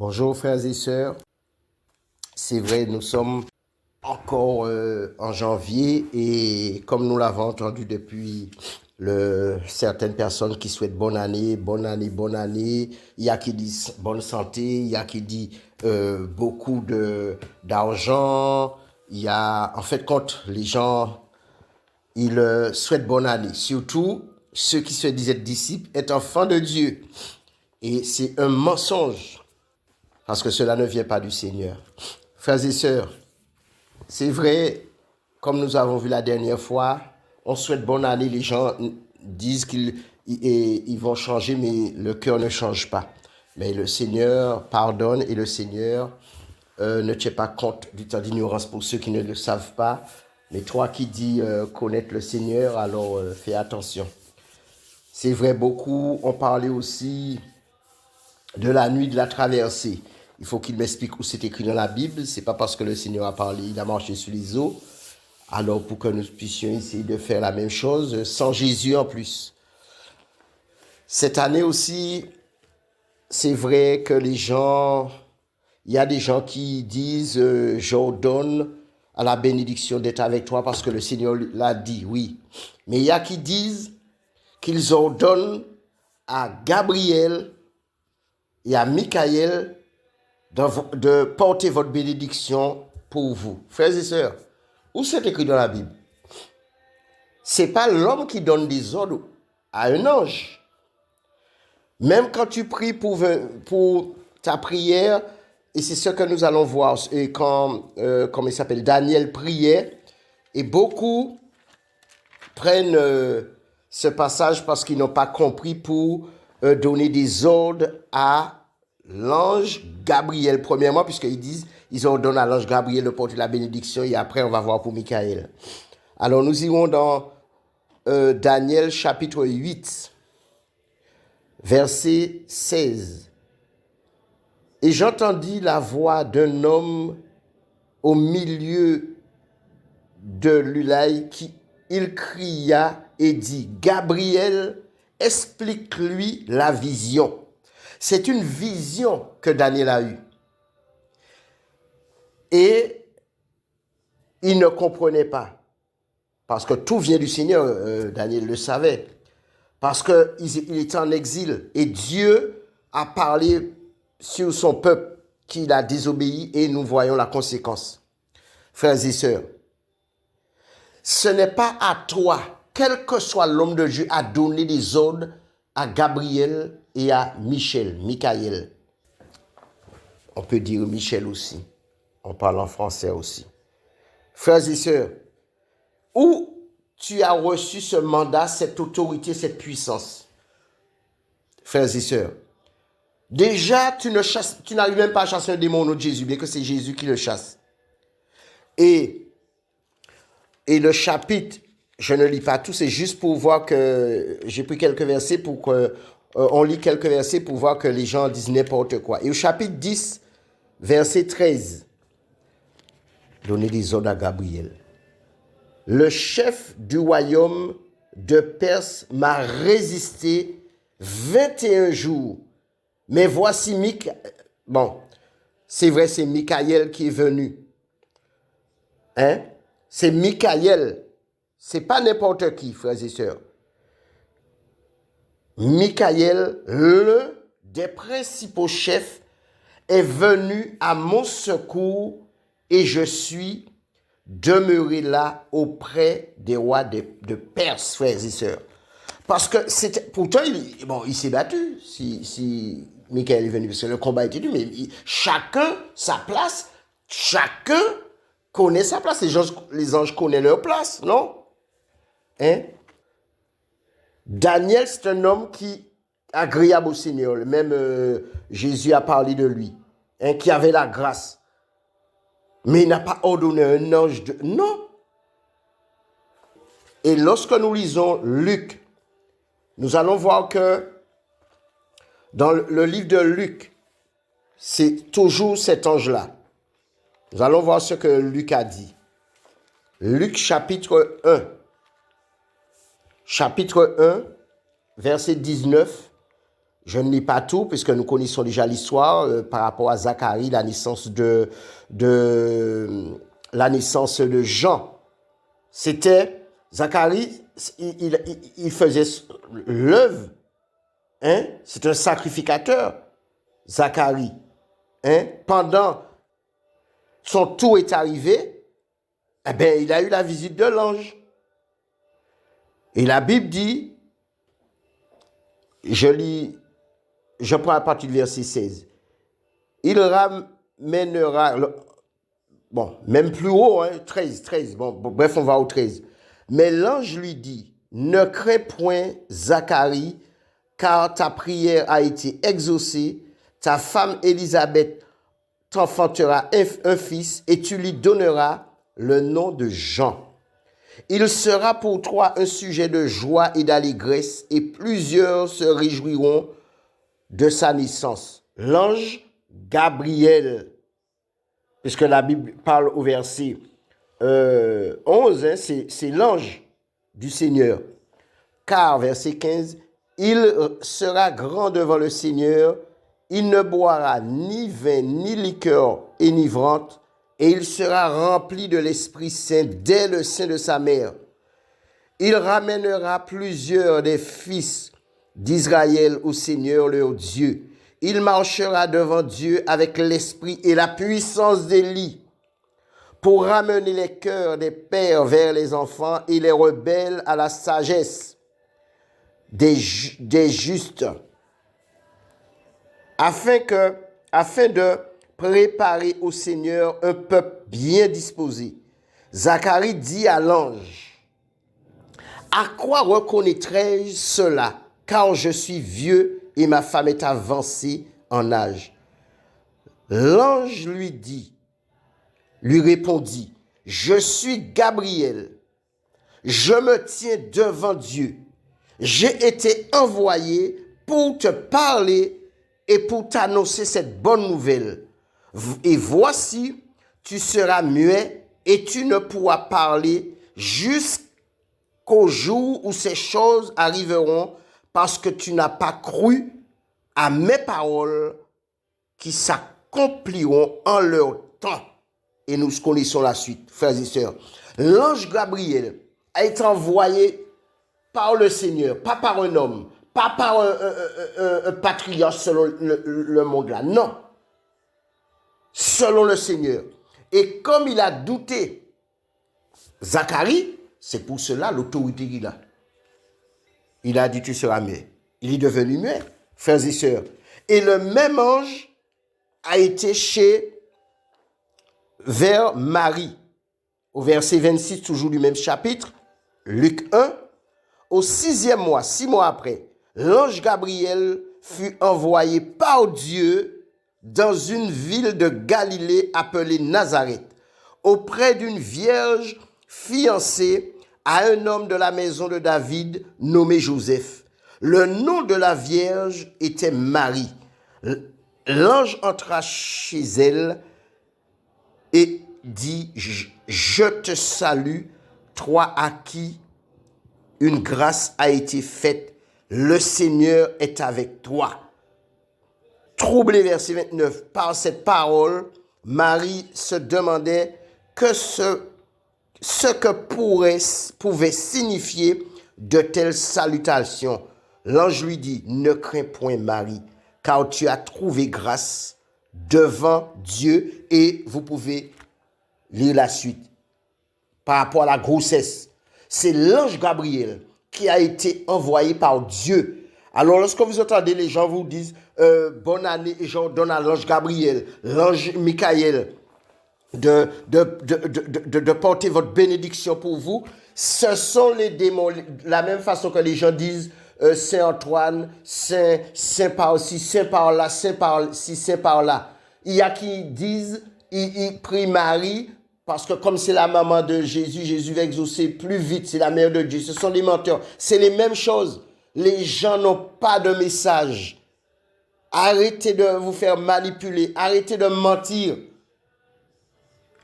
Bonjour frères et sœurs, c'est vrai, nous sommes encore en janvier et comme nous l'avons entendu depuis certaines personnes qui souhaitent bonne année, bonne année, bonne année, il y a qui disent bonne santé, il y a qui disent beaucoup d'argent, il y a en fait quand les gens ils souhaitent bonne année, surtout ceux qui se disent être disciples, être enfants de Dieu. Et c'est un mensonge. Parce que cela ne vient pas du Seigneur. Frères et sœurs, c'est vrai, comme nous avons vu la dernière fois, on souhaite bonne année, les gens disent qu'ils vont changer, mais le cœur ne change pas. Mais le Seigneur pardonne et le Seigneur ne tient pas compte du temps d'ignorance pour ceux qui ne le savent pas. Mais toi qui dis connaître le Seigneur, alors fais attention. C'est vrai, beaucoup ont parlé aussi de la nuit de la traversée. Il faut qu'il m'explique où c'est écrit dans la Bible. C'est pas parce que le Seigneur a parlé, il a marché sur les eaux. Alors pour que nous puissions essayer de faire la même chose sans Jésus en plus. Cette année aussi, c'est vrai que il y a des gens qui disent j'ordonne à la bénédiction d'être avec toi parce que le Seigneur l'a dit, oui. Mais il y a qui disent qu'ils ordonnent à Gabriel et à Michael de porter votre bénédiction pour vous. Frères et sœurs, où c'est écrit dans la Bible? C'est pas l'homme qui donne des ordres à un ange. Même quand tu pries pour ta prière, et c'est ce que nous allons voir, et quand, comme il s'appelle, Daniel priait, et beaucoup prennent ce passage parce qu'ils n'ont pas compris pour donner des ordres à l'ange Gabriel, premièrement, puisqu'ils disent, ils ordonnent à l'ange Gabriel de porter la bénédiction, et après on va voir pour Michael. Alors nous irons dans Daniel chapitre 8, verset 16. Et j'entendis la voix d'un homme au milieu de l'Ulaï qui il cria et dit, Gabriel, explique-lui la vision. C'est une vision que Daniel a eue. Et il ne comprenait pas. Parce que tout vient du Seigneur, Daniel le savait. Parce qu'il était en exil. Et Dieu a parlé sur son peuple qu'il a désobéi et nous voyons la conséquence. Frères et sœurs, ce n'est pas à toi, quel que soit l'homme de Dieu, à donner des ordres à Gabriel et à Michael. On peut dire Michel aussi. On parle en français aussi. Frères et sœurs, où tu as reçu ce mandat, cette autorité, cette puissance? Frères et sœurs, déjà, tu n'arrives même pas à chasser un démon au nom de Jésus, bien que c'est Jésus qui le chasse. Et le chapitre, je ne lis pas tout, c'est juste pour voir que j'ai pris quelques versets pour que on lit quelques versets pour voir que les gens disent n'importe quoi. Et au chapitre 10, verset 13, donnez des ordres à Gabriel. Le chef du royaume de Perse m'a résisté 21 jours. Mais voici bon, c'est vrai, c'est Michael qui est venu. Hein? C'est Michael. C'est pas n'importe qui, frères et sœurs. Michael, l'un des principaux chefs, est venu à mon secours et je suis demeuré là auprès des rois de Perse, frères et sœurs. Parce que pourtant, il s'est battu si Michael est venu, parce que le combat était dur, mais chacun sa place, chacun connaît sa place. Les anges connaissent leur place, non? Hein? Daniel, c'est un homme qui est agréable au Seigneur. Même Jésus a parlé de lui, hein, qui avait la grâce. Mais il n'a pas ordonné un ange de... Non. Et lorsque nous lisons Luc, nous allons voir que dans le livre de Luc, c'est toujours cet ange-là. Nous allons voir ce que Luc a dit. Luc chapitre 1. Chapitre 1, verset 19 Je ne lis pas tout, puisque nous connaissons déjà l'histoire par rapport à Zacharie, la naissance de Jean. C'était Zacharie, il faisait l'œuvre, hein? C'est un sacrificateur, Zacharie. Hein? Pendant son tour est arrivé, eh ben, il a eu la visite de l'ange. Et la Bible dit, je prends à partir du verset 16, il ramènera, bon, même plus haut, hein, 13, bon, bref, on va au 13. Mais l'ange lui dit, ne crains point, Zacharie, car ta prière a été exaucée, ta femme Élisabeth t'enfantera un fils, et tu lui donneras le nom de Jean. Il sera pour toi un sujet de joie et d'allégresse, et plusieurs se réjouiront de sa naissance. L'ange Gabriel, puisque la Bible parle au verset 11, hein, c'est l'ange du Seigneur. Car, verset 15, il sera grand devant le Seigneur, il ne boira ni vin ni liqueur enivrante, et il sera rempli de l'Esprit Saint dès le sein de sa mère. Il ramènera plusieurs des fils d'Israël au Seigneur leur Dieu. Il marchera devant Dieu avec l'esprit et la puissance d'Élie pour ramener les cœurs des pères vers les enfants et les rebelles à la sagesse des justes, afin de préparer au Seigneur un peuple bien disposé. Zacharie dit à l'ange, à quoi reconnaîtrai-je cela, car je suis vieux et ma femme est avancée en âge. L'ange lui répondit, je suis Gabriel, je me tiens devant Dieu. J'ai été envoyé pour te parler et pour t'annoncer cette bonne nouvelle. Et voici, tu seras muet et tu ne pourras parler jusqu'au jour où ces choses arriveront, parce que tu n'as pas cru à mes paroles qui s'accompliront en leur temps. Et nous connaissons la suite, frères et sœurs. L'ange Gabriel a été envoyé par le Seigneur, pas par un homme, pas par un patriarche selon le monde là. Non, selon le Seigneur. Et comme il a douté Zacharie, c'est pour cela l'autorité qu'il a. Il a dit, tu seras muet. Il est devenu muet, frères et sœurs. Et le même ange a été vers Marie. Au verset 26, toujours du même chapitre, Luc 1, au 6e mois, 6 mois après, l'ange Gabriel fut envoyé par Dieu dans une ville de Galilée appelée Nazareth, auprès d'une vierge fiancée à un homme de la maison de David nommé Joseph. Le nom de la vierge était Marie. L'ange entra chez elle et dit, je te salue, toi à qui une grâce a été faite, le Seigneur est avec toi. Troublé, verset 29, par cette parole, Marie se demandait ce que pouvait signifier de telles salutations. L'ange lui dit, ne crains point Marie, car tu as trouvé grâce devant Dieu. Et vous pouvez lire la suite. Par rapport à la grossesse, c'est l'ange Gabriel qui a été envoyé par Dieu. Alors lorsque vous entendez les gens vous disent bonne année, et je donne à l'ange Gabriel, l'ange Michael, de porter votre bénédiction pour vous, ce sont les démons, la même façon que les gens disent Saint Antoine, Saint par-ci, Saint par-là, Saint par-ci, Saint par-là. Il y a qui disent, ils prient Marie, parce que comme c'est la maman de Jésus, Jésus va exaucer plus vite, c'est la mère de Dieu. Ce sont des menteurs. C'est les mêmes choses. Les gens n'ont pas de message. Arrêtez de vous faire manipuler. Arrêtez de mentir.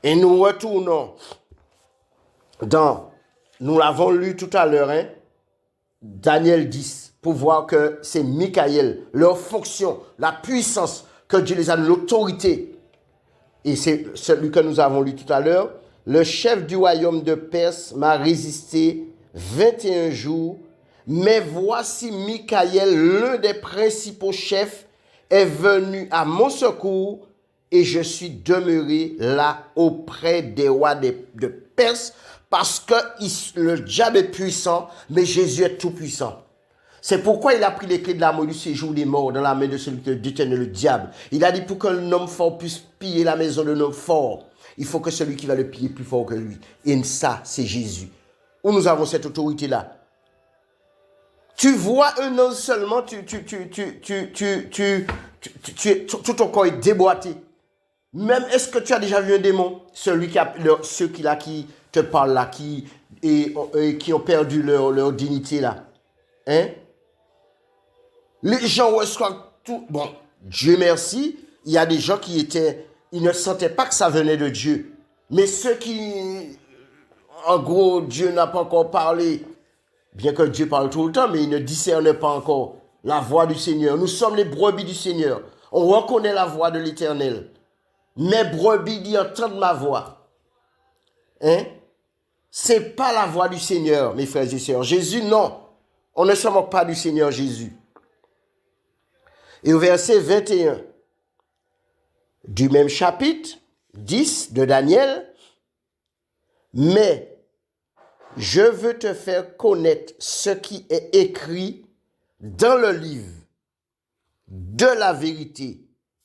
Et nous retournons nous l'avons lu tout à l'heure, hein, Daniel 10. pour voir que c'est Michael, leur fonction, la puissance que Dieu les a, l'autorité. Et c'est celui que nous avons lu tout à l'heure. Le chef du royaume de Perse m'a résisté 21 jours, mais voici Michael, l'un des principaux chefs, est venu à mon secours et je suis demeuré là auprès des rois de Perse parce que le diable est puissant, mais Jésus est tout puissant. C'est pourquoi il a pris les clés de la mort du séjour des morts dans la main de celui qui détenait le diable. Il a dit pour qu'un homme fort puisse piller la maison d'un homme fort, il faut que celui qui va le piller plus fort que lui. Et ça, c'est Jésus. Où nous avons cette autorité-là. Tu vois un ange seulement, tout ton corps est déboîté. Même est-ce que tu as déjà vu un démon? Ceux qui te parlent là, qui ont perdu leur dignité là. Hein? Les gens reçoivent tout. Bon, Dieu merci, il y a des gens ils ne sentaient pas que ça venait de Dieu. Mais ceux qui, en gros, Dieu n'a pas encore parlé, bien que Dieu parle tout le temps, mais ils ne discernaient pas encore la voix du Seigneur. Nous sommes les brebis du Seigneur. On reconnaît la voix de l'Éternel. Mes brebis disent entendent ma voix. Hein? C'est pas la voix du Seigneur, mes frères et sœurs. Jésus, non. On ne se moque pas du Seigneur Jésus. Et au verset 21 du même chapitre 10 de Daniel, mais je veux te faire connaître ce qui est écrit dans le livre de la vérité.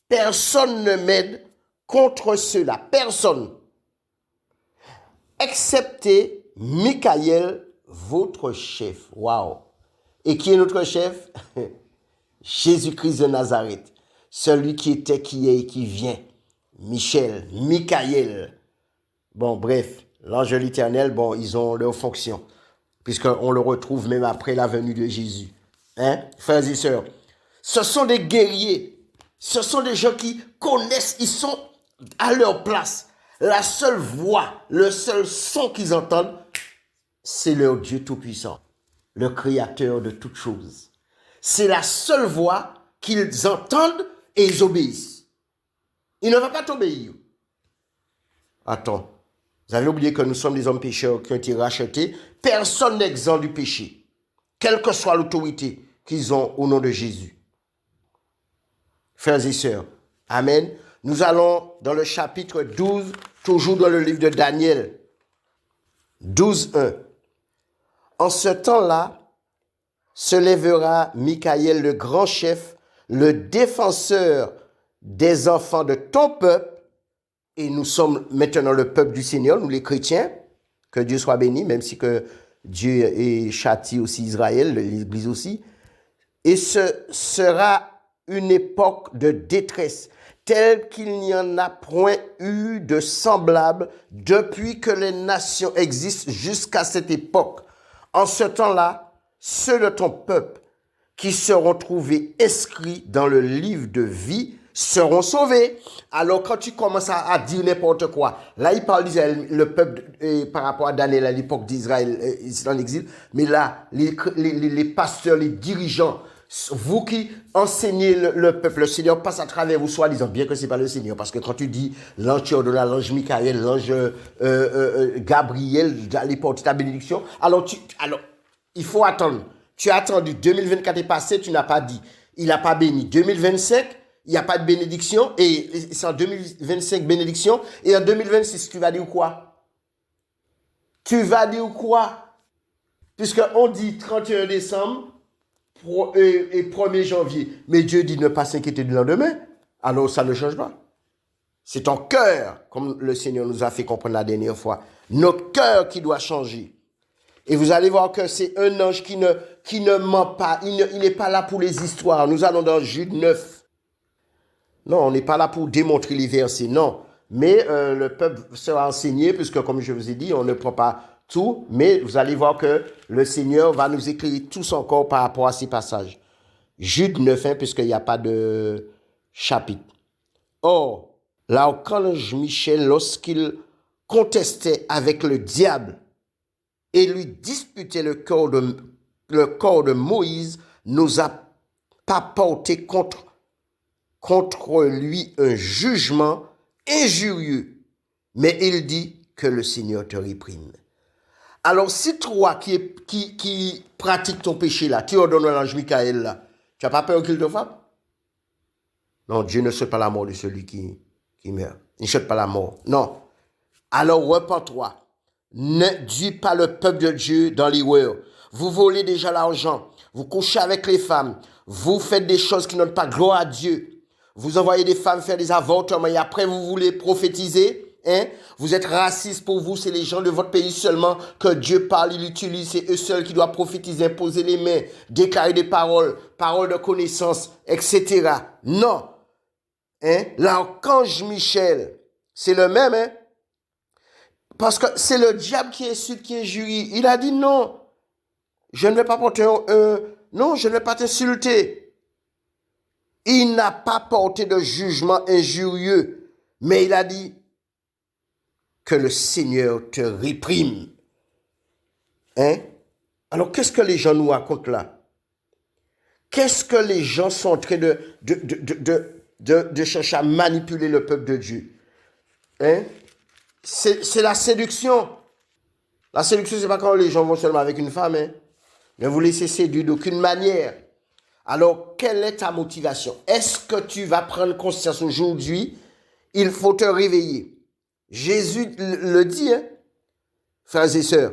Personne ne m'aide contre cela. Personne. Excepté Michael, votre chef. Waouh. Et qui est notre chef? Jésus-Christ de Nazareth. Celui qui était, qui est et qui vient. Michael. Bon, bref. L'ange de l'Éternel, bon, ils ont leur fonction. Puisqu'on le retrouve même après la venue de Jésus. Hein? Frères et sœurs. Ce sont des guerriers. Ce sont des gens qui connaissent, ils sont à leur place. La seule voix, le seul son qu'ils entendent, c'est leur Dieu Tout-Puissant, le Créateur de toutes choses. C'est la seule voix qu'ils entendent et ils obéissent. Ils ne vont pas t'obéir. Attends, vous avez oublié que nous sommes des hommes pécheurs qui ont été rachetés. Personne n'est exempt du péché, quelle que soit l'autorité qu'ils ont au nom de Jésus. Frères et sœurs, amen. Nous allons dans le chapitre 12, toujours dans le livre de Daniel. 12:1. En ce temps-là, se lèvera Michael, le grand chef, le défenseur des enfants de ton peuple, et nous sommes maintenant le peuple du Seigneur, nous les chrétiens, que Dieu soit béni, même si que Dieu châtie aussi Israël, l'Église aussi, et ce sera une époque de détresse, telle qu'il n'y en a point eu de semblable depuis que les nations existent jusqu'à cette époque. En ce temps-là, ceux de ton peuple qui seront trouvés inscrits dans le livre de vie seront sauvés. Alors quand tu commences à dire n'importe quoi, là il parle d'Israël, le peuple par rapport à Daniel à l'époque d'Israël, en exil, mais là les pasteurs, les dirigeants, vous qui enseignez le peuple, le Seigneur passe à travers vous, soit disant bien que ce n'est pas le Seigneur, parce que quand tu dis l'ange Théodola, l'ange Michael, l'ange Gabriel, allez porter ta bénédiction, alors il faut attendre. Tu as attendu, 2024 est passé, tu n'as pas dit. Il n'a pas béni. 2025, il n'y a pas de bénédiction, et c'est en 2025 bénédiction, et en 2026, tu vas dire quoi? Tu vas dire quoi? Puisqu'on dit 31 décembre, et 1er janvier. Mais Dieu dit ne pas s'inquiéter du lendemain. Alors ça ne change pas. C'est ton cœur, comme le Seigneur nous a fait comprendre la dernière fois. Notre cœur qui doit changer. Et vous allez voir que c'est un ange qui ne ment pas. Il n'est pas là pour les histoires. Nous allons dans Jude 9. Non, on n'est pas là pour démontrer les versets. Non. Mais le peuple sera enseigné, puisque comme je vous ai dit, on ne prend pas tout, mais vous allez voir que le Seigneur va nous éclairer tous encore par rapport à ces passages. Jude 9, puisqu'il n'y a pas de chapitre. Or, l'archange Michel, lorsqu'il contestait avec le diable et lui disputait le corps de Moïse, n'osa pas porter contre lui un jugement injurieux, mais il dit que le Seigneur te réprime. Alors, si toi qui pratique ton péché là, tu ordonnes l'ange Michael là, tu n'as pas peur qu'il te frappe? Non, Dieu ne souhaite pas la mort de celui qui meurt. Il ne souhaite pas la mort. Non. Alors, repens-toi. Ne dis pas le peuple de Dieu dans l'erreur. Vous volez déjà l'argent. Vous couchez avec les femmes. Vous faites des choses qui n'ont pas gloire à Dieu. Vous envoyez des femmes faire des avortements et après vous voulez prophétiser. Hein? Vous êtes raciste pour vous, c'est les gens de votre pays seulement que Dieu parle, il utilise, c'est eux seuls qui doivent prophétiser, imposer les mains, déclarer des paroles, paroles de connaissance, etc. Non. Hein? L'archange Michel, c'est le même, hein? Parce que c'est le diable qui insulte, qui injurie. Il a dit non, je ne vais pas porter non, je ne vais pas t'insulter. Il n'a pas porté de jugement injurieux, mais il a dit que le Seigneur te réprime. Hein? Alors, qu'est-ce que les gens nous racontent là? Qu'est-ce que les gens sont en train de chercher à manipuler le peuple de Dieu? Hein? C'est la séduction. La séduction, c'est pas quand les gens vont seulement avec une femme, hein? Ne vous laissez séduire d'aucune manière. Alors, quelle est ta motivation? Est-ce que tu vas prendre conscience aujourd'hui? Il faut te réveiller. Jésus le dit, hein? Frères et sœurs.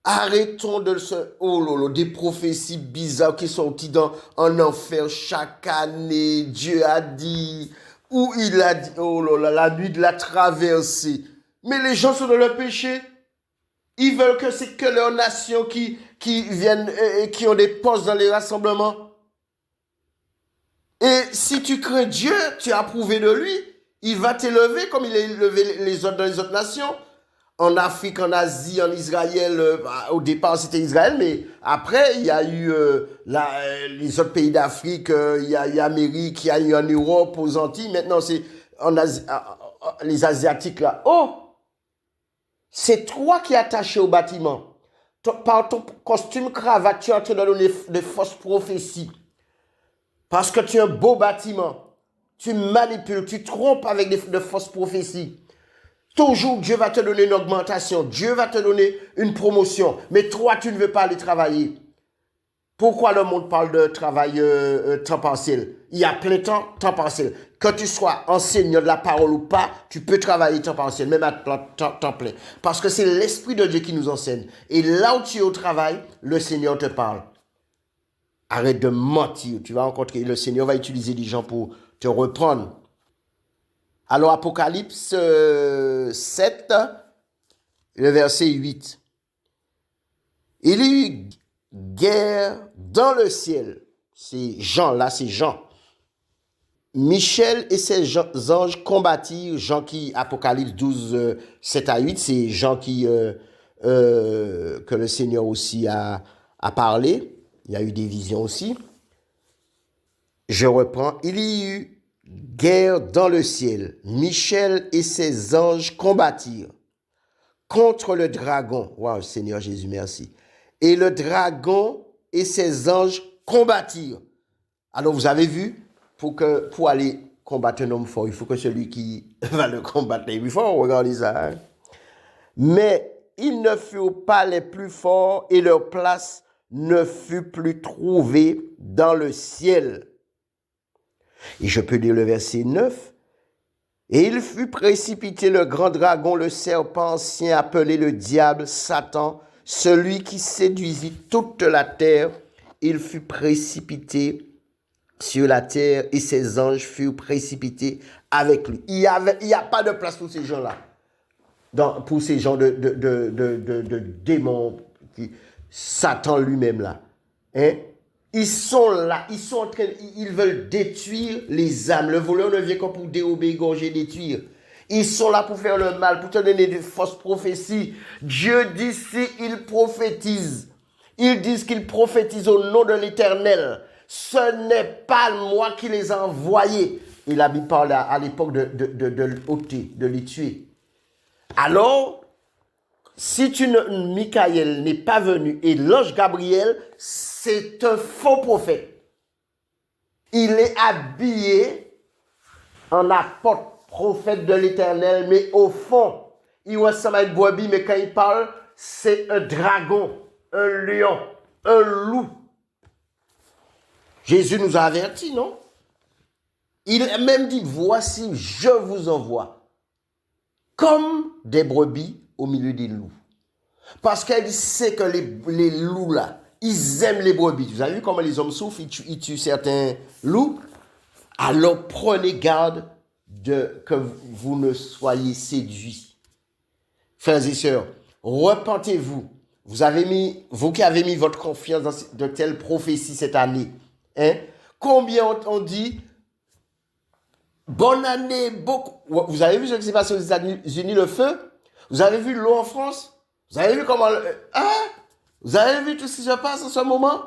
Arrêtons de des prophéties bizarres qui sont sorties en enfer chaque année. Dieu a dit, ou il a dit, la nuit de la traversée. Mais les gens sont dans le péché. Ils veulent que c'est que leurs nations qui viennent et qui ont des postes dans les rassemblements. Et si tu crains Dieu, tu as approuvé de lui, il va t'élever comme il a élevé les autres dans les autres nations. En Afrique, en Asie, en Israël, au départ c'était Israël, mais après il y a eu les autres pays d'Afrique, il y a Amérique, il y a eu en Europe, aux Antilles, maintenant c'est en Asie, les Asiatiques là. Oh! C'est toi qui es attaché au bâtiment. Par ton costume cravate, tu es en train de donner de fausses prophéties. Parce que tu es un beau bâtiment. Tu manipules, tu trompes avec de fausses prophéties. Toujours, Dieu va te donner une augmentation. Dieu va te donner une promotion. Mais toi, tu ne veux pas aller travailler. Pourquoi le monde parle de travail temps partiel? Il y a plein de temps partiel. Que tu sois enseignant de la parole ou pas, tu peux travailler temps partiel, même à temps plein. Parce que c'est l'Esprit de Dieu qui nous enseigne. Et là où tu es au travail, le Seigneur te parle. Arrête de mentir. Tu vas rencontrer, le Seigneur va utiliser des gens pour te reprendre. Alors, Apocalypse 7, le verset 8. Il y a eu guerre dans le ciel. C'est Jean, là c'est Jean. Michel et ses anges combattirent. Jean qui, Apocalypse 12, 7 à 8, c'est Jean qui, que le Seigneur aussi a parlé. Il y a eu des visions aussi. Je reprends. Il y eut guerre dans le ciel. Michel et ses anges combattirent contre le dragon. Waouh, Seigneur Jésus, merci. Et le dragon et ses anges combattirent. Alors, vous avez vu, pour aller combattre un homme fort, il faut que celui qui va le combattre est plus fort. Regardez ça. Hein? Mais ils ne furent pas les plus forts et leur place ne fut plus trouvée dans le ciel. Et je peux lire le verset 9. Et il fut précipité le grand dragon, le serpent ancien appelé le diable, Satan, celui qui séduisit toute la terre. Il fut précipité sur la terre et ses anges furent précipités avec lui. Il n'y a pas de place pour ces gens-là. Pour ces gens de démons, Satan lui-même là. Hein? Ils sont là, ils sont en train, ils veulent détruire les âmes. Le voleur ne vient que pour dérober, égorger, détruire. Ils sont là pour faire le mal, pour te donner des fausses prophéties. Dieu dit si ils prophétisent, ils disent qu'ils prophétisent au nom de l'Éternel. Ce n'est pas moi qui les ai envoyés. Et la Bible parle à l'époque de ôter, de les tuer. Alors, Michael n'est pas venu et l'ange Gabriel, c'est un faux prophète. Il est habillé en apôtre prophète de l'Éternel, mais au fond, il ressemble à une brebis, mais quand il parle, c'est un dragon, un lion, un loup. Jésus nous a avertis, non? Il a même dit, voici, je vous envoie comme des brebis au milieu des loups. Parce qu'elle sait que les loups, là, ils aiment les brebis. Vous avez vu comment les hommes souffrent, ils tuent certains loups? Alors prenez garde que vous ne soyez séduits. Frères et sœurs, repentez-vous. Vous qui avez mis votre confiance dans de telles prophéties cette année, hein? Combien on dit bonne année, beaucoup. Vous avez vu ce qui s'est passé aux États-Unis, le feu? Vous avez vu l'eau en France? Vous avez vu comment... Vous avez vu tout ce qui se passe en ce moment?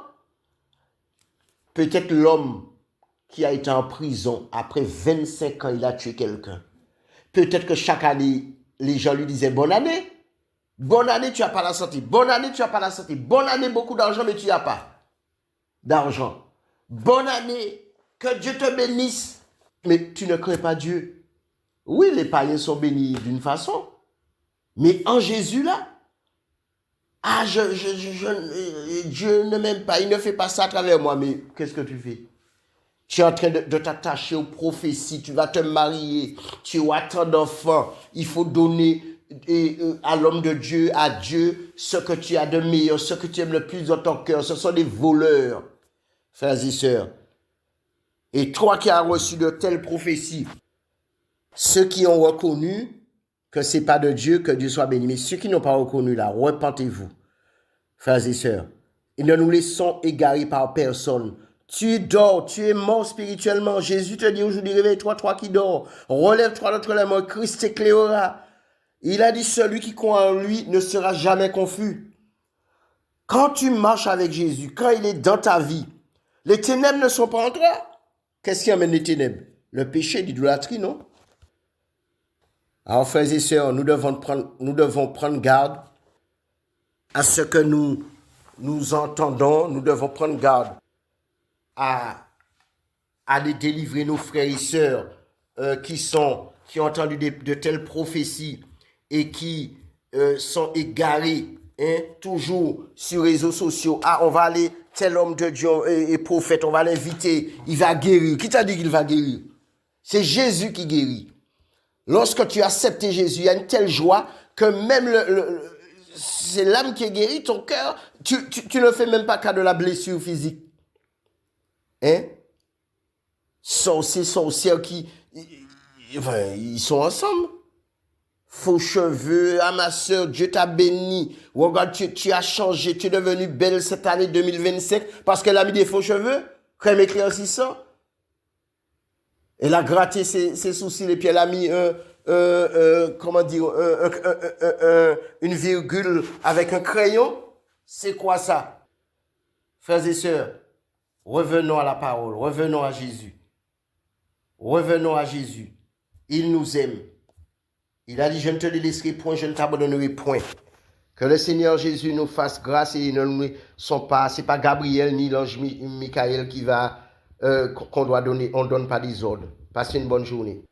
Peut-être l'homme qui a été en prison après 25 ans, il a tué quelqu'un. Peut-être que chaque année, les gens lui disaient bonne année. Bonne année, tu n'as pas la santé. Bonne année, tu n'as pas la santé. Bonne année, beaucoup d'argent, mais tu n'as pas d'argent. Bonne année, que Dieu te bénisse. Mais tu ne crains pas Dieu. Oui, les païens sont bénis d'une façon. Mais en Jésus, là, Dieu ne m'aime pas, il ne fait pas ça à travers moi. Mais qu'est-ce que tu fais? Tu es en train de t'attacher aux prophéties, tu vas te marier, tu as tant d'enfants. Il faut donner à l'homme de Dieu, à Dieu, ce que tu as de meilleur, ce que tu aimes le plus dans ton cœur. Ce sont des voleurs, frères et sœurs. Et toi qui as reçu de telles prophéties, ceux qui ont reconnu que ce n'est pas de Dieu, que Dieu soit béni. Mais ceux qui n'ont pas reconnu là, repentez-vous, frères et sœurs. Et ne nous laissons égarer par personne. Tu dors, tu es mort spirituellement. Jésus te dit aujourd'hui, réveille-toi, toi qui dors. Relève-toi d'entre les morts, Christ t'éclairera. Il a dit, celui qui croit en lui ne sera jamais confus. Quand tu marches avec Jésus, quand il est dans ta vie, les ténèbres ne sont pas en toi. Qu'est-ce qui amène les ténèbres? Le péché, l'idolâtrie, non? Alors, frères et sœurs, nous devons prendre garde à ce que nous entendons. Nous devons prendre garde à aller délivrer nos frères et sœurs qui ont entendu de telles prophéties et qui sont égarés, hein, toujours sur les réseaux sociaux. Ah, on va aller, tel homme de Dieu et prophète, on va l'inviter, il va guérir. Qui t'a dit qu'il va guérir? C'est Jésus qui guérit. Lorsque tu acceptes Jésus, il y a une telle joie que même c'est l'âme qui est guérie, ton cœur, tu ne fais même pas cas de la blessure physique. Hein? Sorciers ils sont ensemble. Faux cheveux, amasseur, Dieu t'a béni. Regarde, tu as changé, tu es devenu belle cette année 2025 parce qu'elle a mis des faux cheveux, crème éclaircissant. Elle a gratté ses sourcils et puis elle a mis une virgule avec un crayon. C'est quoi ça? Frères et sœurs, revenons à la parole, revenons à Jésus. Revenons à Jésus. Il nous aime. Il a dit, je ne te délaisserai point, je ne t'abandonnerai point. Que le Seigneur Jésus nous fasse grâce et ne sont pas, c'est pas Gabriel ni l'ange Michael qui va qu'on doit donner, on ne donne pas des ordres. Passez une bonne journée.